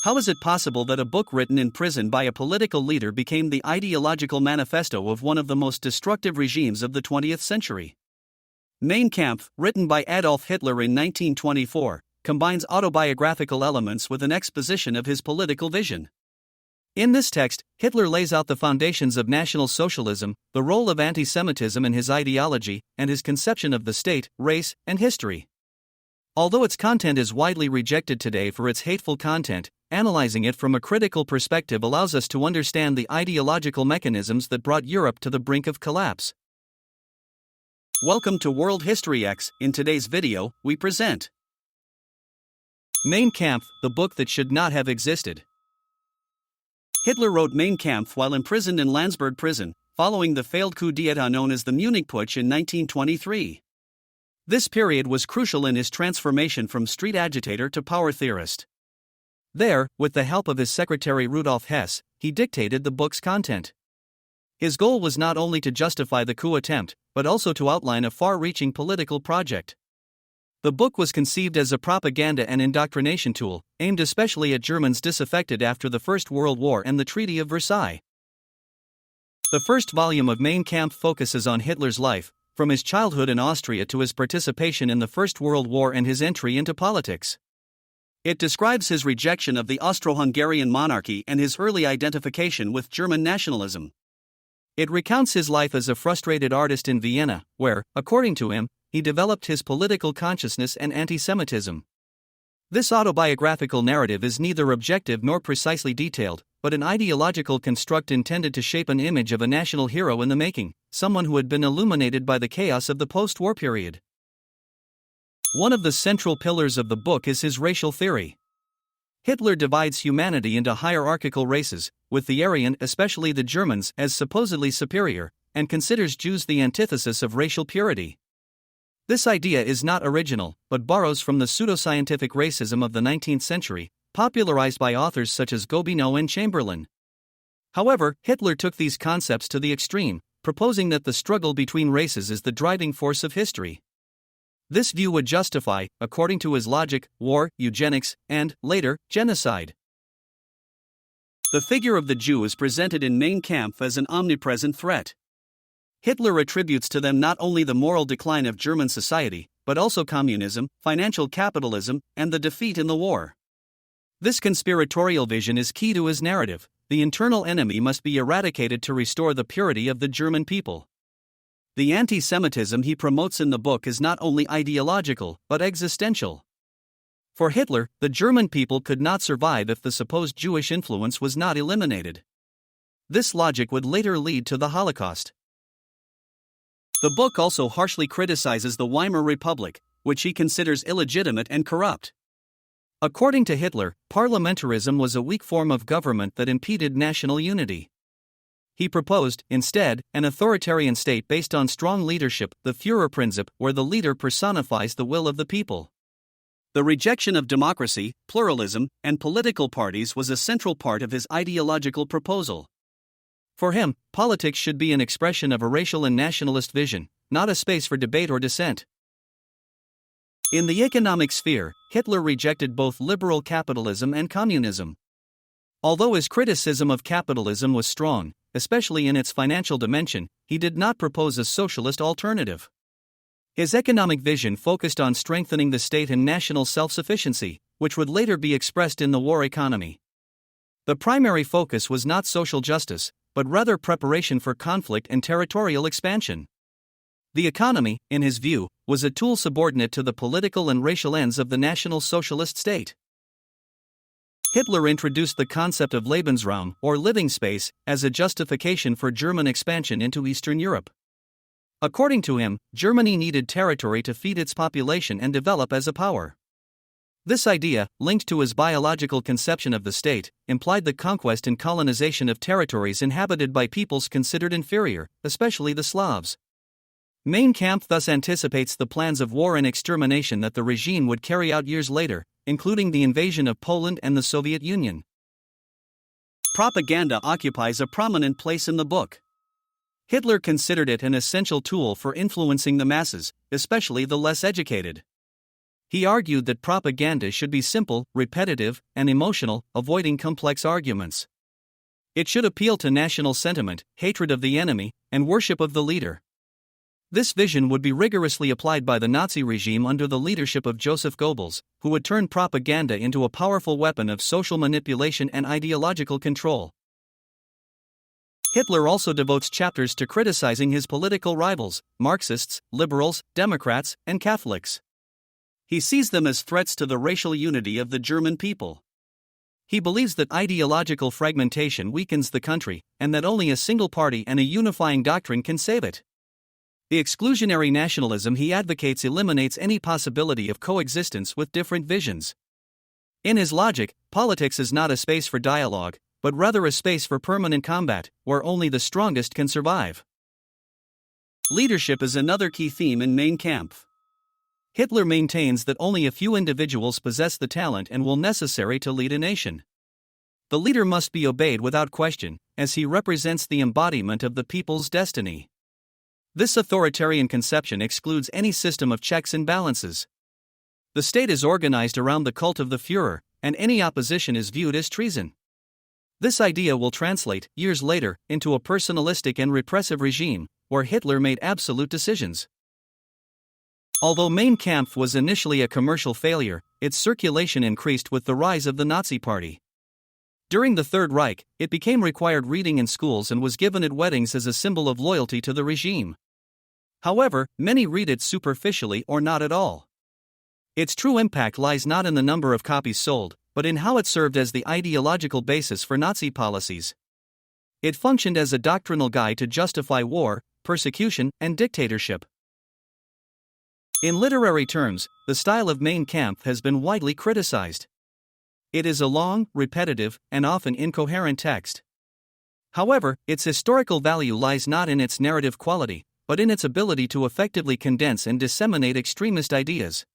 How is it possible that a book written in prison by a political leader became the ideological manifesto of one of the most destructive regimes of the 20th century? Mein Kampf, written by Adolf Hitler in 1924, combines autobiographical elements with an exposition of his political vision. In this text, Hitler lays out the foundations of National Socialism, the role of anti-Semitism in his ideology, and his conception of the state, race, and history. Although its content is widely rejected today for its hateful content, analyzing it from a critical perspective allows us to understand the ideological mechanisms that brought Europe to the brink of collapse. Welcome to World History X. In today's video, we present Mein Kampf, the book that should not have existed. Hitler wrote Mein Kampf while imprisoned in Landsberg prison, following the failed coup d'état known as the Munich Putsch in 1923. This period was crucial in his transformation from street agitator to power theorist. There, with the help of his secretary Rudolf Hess, he dictated the book's content. His goal was not only to justify the coup attempt, but also to outline a far-reaching political project. The book was conceived as a propaganda and indoctrination tool, aimed especially at Germans disaffected after the First World War and the Treaty of Versailles. The first volume of Mein Kampf focuses on Hitler's life, from his childhood in Austria to his participation in the First World War and his entry into politics. It describes his rejection of the Austro-Hungarian monarchy and his early identification with German nationalism. It recounts his life as a frustrated artist in Vienna, where, according to him, he developed his political consciousness and anti-Semitism. This autobiographical narrative is neither objective nor precisely detailed, but an ideological construct intended to shape an image of a national hero in the making, someone who had been illuminated by the chaos of the post-war period. One of the central pillars of the book is his racial theory. Hitler divides humanity into hierarchical races, with the Aryan, especially the Germans, as supposedly superior, and considers Jews the antithesis of racial purity. This idea is not original, but borrows from the pseudoscientific racism of the 19th century, popularized by authors such as Gobineau and Chamberlain. However, Hitler took these concepts to the extreme, proposing that the struggle between races is the driving force of history. This view would justify, according to his logic, war, eugenics, and, later, genocide. The figure of the Jew is presented in Mein Kampf as an omnipresent threat. Hitler attributes to them not only the moral decline of German society, but also communism, financial capitalism, and the defeat in the war. This conspiratorial vision is key to his narrative. The internal enemy must be eradicated to restore the purity of the German people. The anti-Semitism he promotes in the book is not only ideological, but existential. For Hitler, the German people could not survive if the supposed Jewish influence was not eliminated. This logic would later lead to the Holocaust. The book also harshly criticizes the Weimar Republic, which he considers illegitimate and corrupt. According to Hitler, parliamentarism was a weak form of government that impeded national unity. He proposed, instead, an authoritarian state based on strong leadership, the Führerprinzip, where the leader personifies the will of the people. The rejection of democracy, pluralism, and political parties was a central part of his ideological proposal. For him, politics should be an expression of a racial and nationalist vision, not a space for debate or dissent. In the economic sphere, Hitler rejected both liberal capitalism and communism. Although his criticism of capitalism was strong, especially in its financial dimension, he did not propose a socialist alternative. His economic vision focused on strengthening the state and national self-sufficiency, which would later be expressed in the war economy. The primary focus was not social justice, but rather preparation for conflict and territorial expansion. The economy, in his view, was a tool subordinate to the political and racial ends of the National Socialist state. Hitler introduced the concept of Lebensraum, or living space, as a justification for German expansion into Eastern Europe. According to him, Germany needed territory to feed its population and develop as a power. This idea, linked to his biological conception of the state, implied the conquest and colonization of territories inhabited by peoples considered inferior, especially the Slavs. Mein Kampf thus anticipates the plans of war and extermination that the regime would carry out years later, including the invasion of Poland and the Soviet Union. Propaganda occupies a prominent place in the book. Hitler considered it an essential tool for influencing the masses, especially the less educated. He argued that propaganda should be simple, repetitive, and emotional, avoiding complex arguments. It should appeal to national sentiment, hatred of the enemy, and worship of the leader. This vision would be rigorously applied by the Nazi regime under the leadership of Joseph Goebbels, who would turn propaganda into a powerful weapon of social manipulation and ideological control. Hitler also devotes chapters to criticizing his political rivals, Marxists, liberals, Democrats, and Catholics. He sees them as threats to the racial unity of the German people. He believes that ideological fragmentation weakens the country, and that only a single party and a unifying doctrine can save it. The exclusionary nationalism he advocates eliminates any possibility of coexistence with different visions. In his logic, politics is not a space for dialogue, but rather a space for permanent combat, where only the strongest can survive. Leadership is another key theme in Mein Kampf. Hitler maintains that only a few individuals possess the talent and will necessary to lead a nation. The leader must be obeyed without question, as he represents the embodiment of the people's destiny. This authoritarian conception excludes any system of checks and balances. The state is organized around the cult of the Führer, and any opposition is viewed as treason. This idea will translate, years later, into a personalistic and repressive regime, where Hitler made absolute decisions. Although Mein Kampf was initially a commercial failure, its circulation increased with the rise of the Nazi Party. During the Third Reich, it became required reading in schools and was given at weddings as a symbol of loyalty to the regime. However, many read it superficially or not at all. Its true impact lies not in the number of copies sold, but in how it served as the ideological basis for Nazi policies. It functioned as a doctrinal guide to justify war, persecution, and dictatorship. In literary terms, the style of Mein Kampf has been widely criticized. It is a long, repetitive, and often incoherent text. However, its historical value lies not in its narrative quality, but in its ability to effectively condense and disseminate extremist ideas.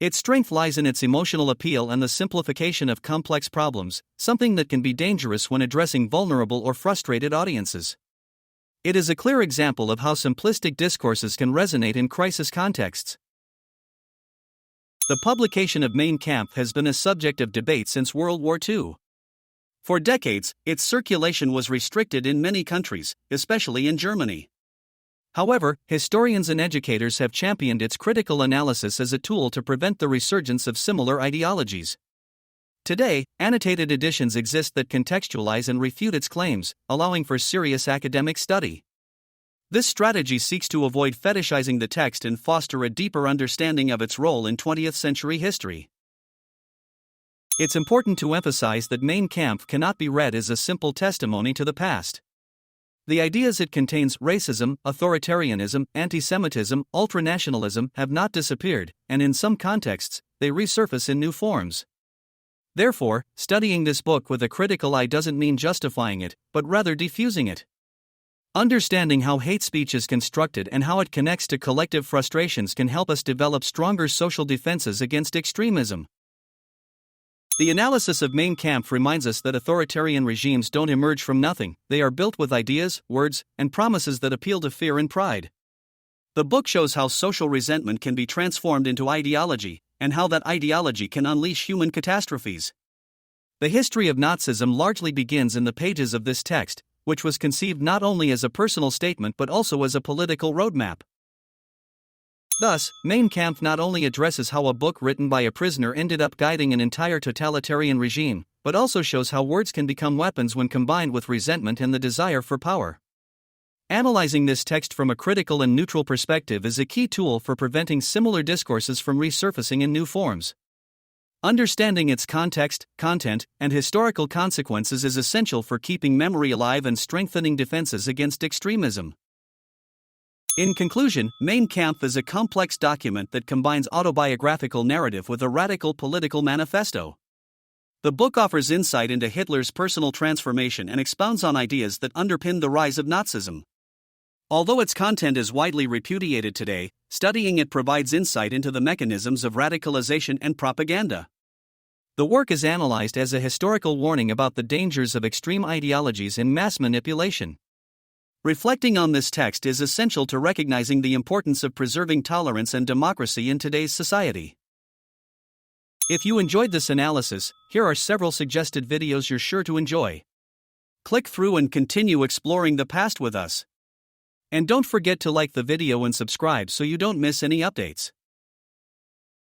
Its strength lies in its emotional appeal and the simplification of complex problems, something that can be dangerous when addressing vulnerable or frustrated audiences. It is a clear example of how simplistic discourses can resonate in crisis contexts. The publication of Mein Kampf has been a subject of debate since World War II. For decades, its circulation was restricted in many countries, especially in Germany. However, historians and educators have championed its critical analysis as a tool to prevent the resurgence of similar ideologies. Today, annotated editions exist that contextualize and refute its claims, allowing for serious academic study. This strategy seeks to avoid fetishizing the text and foster a deeper understanding of its role in 20th century history. It's important to emphasize that Mein Kampf cannot be read as a simple testimony to the past. The ideas it contains, racism, authoritarianism, anti-Semitism, ultranationalism, have not disappeared, and in some contexts, they resurface in new forms. Therefore, studying this book with a critical eye doesn't mean justifying it, but rather diffusing it. Understanding how hate speech is constructed and how it connects to collective frustrations can help us develop stronger social defenses against extremism. The analysis of Mein Kampf reminds us that authoritarian regimes don't emerge from nothing, they are built with ideas, words, and promises that appeal to fear and pride. The book shows how social resentment can be transformed into ideology, and how that ideology can unleash human catastrophes. The history of Nazism largely begins in the pages of this text, which was conceived not only as a personal statement but also as a political roadmap. Thus, Mein Kampf not only addresses how a book written by a prisoner ended up guiding an entire totalitarian regime, but also shows how words can become weapons when combined with resentment and the desire for power. Analyzing this text from a critical and neutral perspective is a key tool for preventing similar discourses from resurfacing in new forms. Understanding its context, content, and historical consequences is essential for keeping memory alive and strengthening defenses against extremism. In conclusion, Mein Kampf is a complex document that combines autobiographical narrative with a radical political manifesto. The book offers insight into Hitler's personal transformation and expounds on ideas that underpin the rise of Nazism. Although its content is widely repudiated today, studying it provides insight into the mechanisms of radicalization and propaganda. The work is analyzed as a historical warning about the dangers of extreme ideologies and mass manipulation. Reflecting on this text is essential to recognizing the importance of preserving tolerance and democracy in today's society. If you enjoyed this analysis, here are several suggested videos you're sure to enjoy. Click through and continue exploring the past with us. And don't forget to like the video and subscribe so you don't miss any updates.